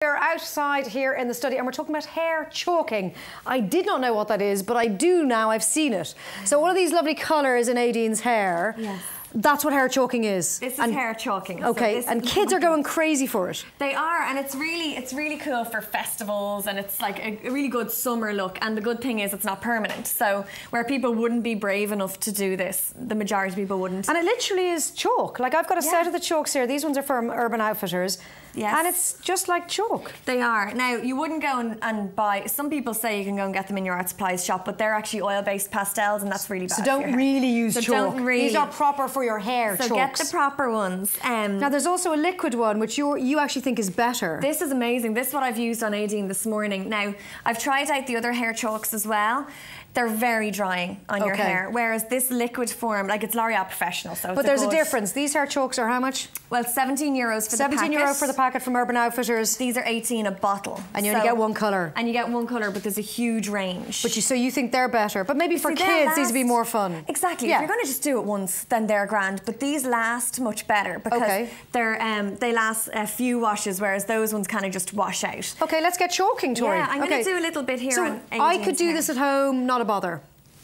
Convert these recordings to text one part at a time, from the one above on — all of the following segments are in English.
We're outside here in the study and we're talking about hair choking. I did not know what that is, but I do now. I've seen it. So one of these lovely colours in Aideen's hair. Yes. That's what hair choking is. This is hair choking. Okay, so and kids are going crazy for it. They are, and it's really cool for festivals, and it's like a really good summer look. And the good thing is it's not permanent. So where people wouldn't be brave enough to do this, the majority of people wouldn't. And it literally is chalk. Like I've got a set of the chalks here. These ones are from Urban Outfitters. Yes. And it's just like chalk. They are. Now, you wouldn't go and buy... Some people say you can go and get them in your art supplies shop, but they're actually oil-based pastels, and that's really bad. So don't really use chalk. Don't really. These are proper for your hair chalks. So get the proper ones. Now, there's also a liquid one, which you actually think is better. This is amazing. This is what I've used on Aideen this morning. Now, I've tried out the other hair chalks as well. They're very drying on your hair, whereas this liquid form, like it's L'Oreal Professional, so but there's a difference. These hair chalks are how much? Well, €17 for the packet. €17 for the packet from Urban Outfitters. These are 18 a bottle. And you only get one colour. And you get one colour, but there's a huge range. But so you think they're better. But maybe for kids, these would be more fun. Exactly. Yeah. If you're going to just do it once, then they're grand. But these last much better because they last a few washes, whereas those ones kind of just wash out. Okay, let's get chalking, Tori. Yeah, I'm going to do a little bit here on Aideen's I could do this at home, not a bother.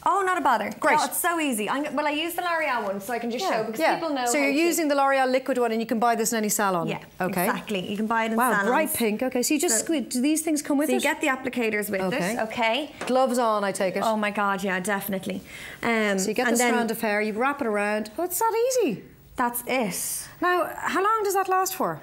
Oh, not a bother. Great. No, it's so easy. Well, I use the L'Oreal one, so I can just show because people know. So you're using the L'Oreal liquid one, and you can buy this in any salon. Yeah. Okay. Exactly. You can buy it in salons. Wow, bright pink. Okay, so you just squid. Do these things come with it? So you get the applicators with it. Okay. Gloves on, I take it. Oh my God, yeah, definitely. So you get the strand of hair, you wrap it around. Oh, it's that easy. That's it. Now, how long does that last for?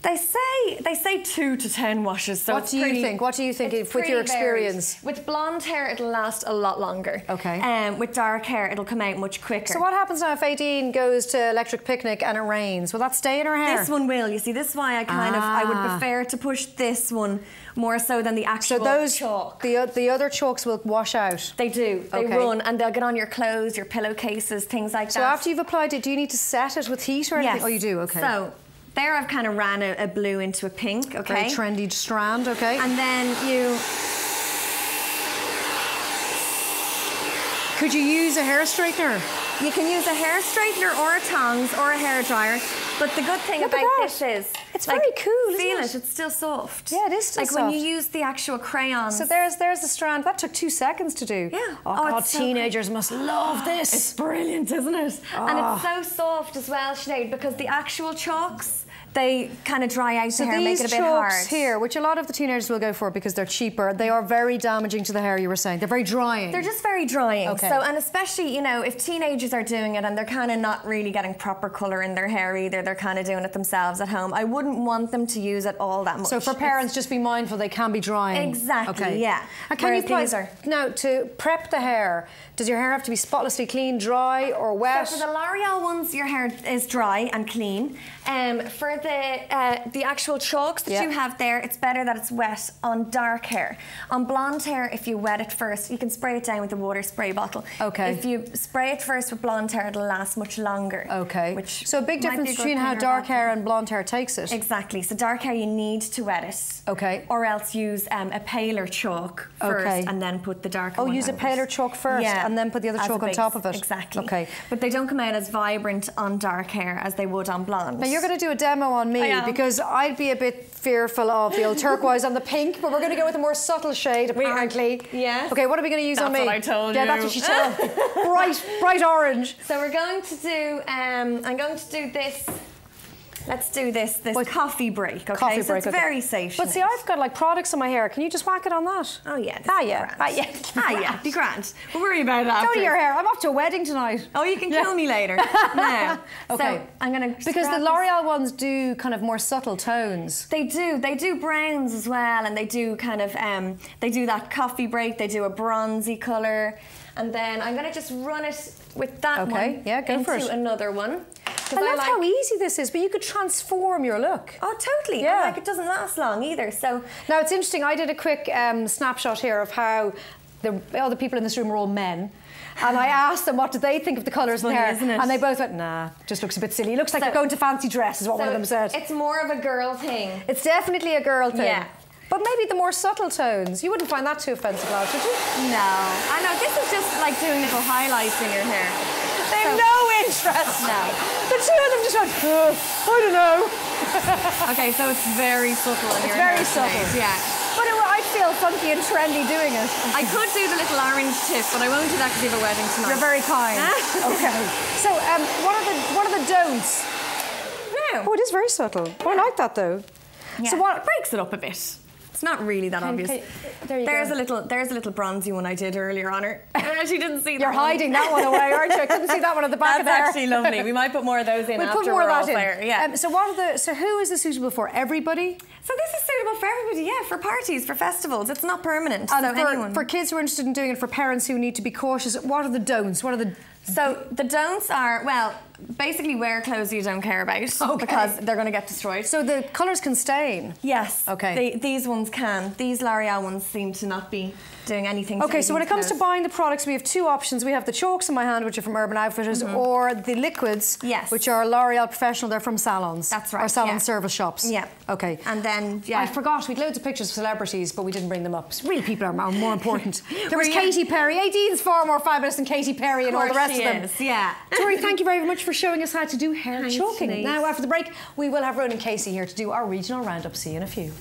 They say 2 to 10 washes. So what do you think? What do you think with your experience? With blonde hair, it'll last a lot longer. Okay. With dark hair, it'll come out much quicker. So what happens now if Aideen goes to Electric Picnic and it rains? Will that stay in her hair? This one will. You see, this is why I would prefer to push this one more so than the actual chalk. The other chalks will wash out. They do. They run, and they'll get on your clothes, your pillowcases, things like that. So after you've applied it, do you need to set it with heat or anything? Yes. Oh, you do. Okay. So there I've kind of ran a blue into a pink, Very trendy strand, okay. And then you... Could you use a hair straightener? You can use a hair straightener or a tongs or a hair dryer. But the good thing about this is... It's very cool, feel it, it's still soft. Yeah, it is still soft. Like when you use the actual crayons. So there's the strand. That took 2 seconds to do. Yeah. Oh God, teenagers must love this. It's brilliant, isn't it? And it's so soft as well, Sinead, because the actual chalks, they kind of dry out the hair, make it a bit hard. So these chalks here, which a lot of the teenagers will go for because they're cheaper, they are very damaging to the hair, you were saying. They're very drying. They're just very drying. Okay. So, and especially, you know, if teenagers are doing it and they're kind of not really getting proper colour in their hair either, they're kind of doing it themselves at home, I wouldn't want them to use it all that much. So for parents, just be mindful they can be drying. Exactly, yeah. And can you please, now, to prep the hair, does your hair have to be spotlessly clean, dry or wet? So for the L'Oreal ones, your hair is dry and clean. For the actual chalks that you have there, it's better that it's wet on dark hair. On blonde hair, if you wet it first, you can spray it down with a water spray bottle. Okay. If you spray it first with blonde hair, it'll last much longer. Okay. So a big difference between how dark hair and blonde hair takes it. Exactly. So dark hair, you need to wet it. Okay. Or else use a paler chalk first and then put the darker one use a paler chalk first and then put the other chalk on top of it. Exactly. Okay. But they don't come out as vibrant on dark hair as they would on blonde. Now you're going to do a demo on me because I'd be a bit fearful of the old turquoise and the pink, but we're going to go with a more subtle shade apparently. Yes. Okay, what are we going to use on me? That's what I told you. Yeah, that's what she told. bright orange. So we're going to do, I'm going to do this. Let's do this coffee break, okay? Coffee break, it's very safe. But see, I've got like products in my hair. Can you just whack it on that? Oh yeah. Yeah, be grand. We'll worry about that. Go to your hair. I'm off to a wedding tonight. Oh, you can kill me later. No. Okay. So I'm gonna because the L'Oreal ones do kind of more subtle tones. They do. They do browns as well, and they do kind of they do that coffee break. They do a bronzy colour, and then I'm gonna just run it with that one into another one. I love how easy this is, but you could transform your look. Oh, totally. Yeah. Like it doesn't last long either. So now it's interesting. I did a quick snapshot here of how all the people in this room are all men. And I asked them what did they think of the colours in the hair, isn't it? And they both went, nah, just looks a bit silly. It looks like you're going to fancy dress, is what one of them said. It's more of a girl thing. It's definitely a girl thing. Yeah. But maybe the more subtle tones, you wouldn't find that too offensive, Lara, would you? No. I know, this is just like doing little highlights in your hair. They have no interest. No. The the two of them just went, I don't know. Okay, so it's very subtle. It's very subtle. Yeah. But I'd feel funky and trendy doing it. I could do the little orange tip, but I won't do that because you have a wedding tonight. You're very kind. Okay. So, what are the don'ts? No. Oh, it is very subtle. Oh, I like that though. Yeah. So what breaks it up a bit? It's not really that obvious. There's a little bronzy one I did earlier on her. She didn't see that. You're hiding that one away, aren't you? I couldn't see that one at the back of there. That's actually lovely. We might put more of those in. We'll after put more we're of all that there. in. Yeah. So who is this suitable for? Everybody? So this is suitable for everybody. Yeah, for parties, for festivals. It's not permanent. And so for kids who are interested in doing it, for parents who need to be cautious, what are the don'ts? What are the... So the don'ts are, well, basically wear clothes you don't care about because they're going to get destroyed. So the colours can stain? Yes. Okay. These ones can. These L'Oreal ones seem to not be doing anything. Okay, so when it comes to buying the products, we have two options. We have the chalks in my hand, which are from Urban Outfitters, or the liquids, which are L'Oreal Professional. They're from salons. That's right. Or salon service shops. Yeah. Okay. And then, I forgot, we'd loads of pictures of celebrities, but we didn't bring them up. Real people are more important. There was Katy Perry. Aideen's far more fabulous than Katy Perry and all the rest of them. Yeah. Tori, thank you very much for showing us how to do hair chalking. Now, after the break, we will have Ronan Casey here to do our regional roundup. See you in a few.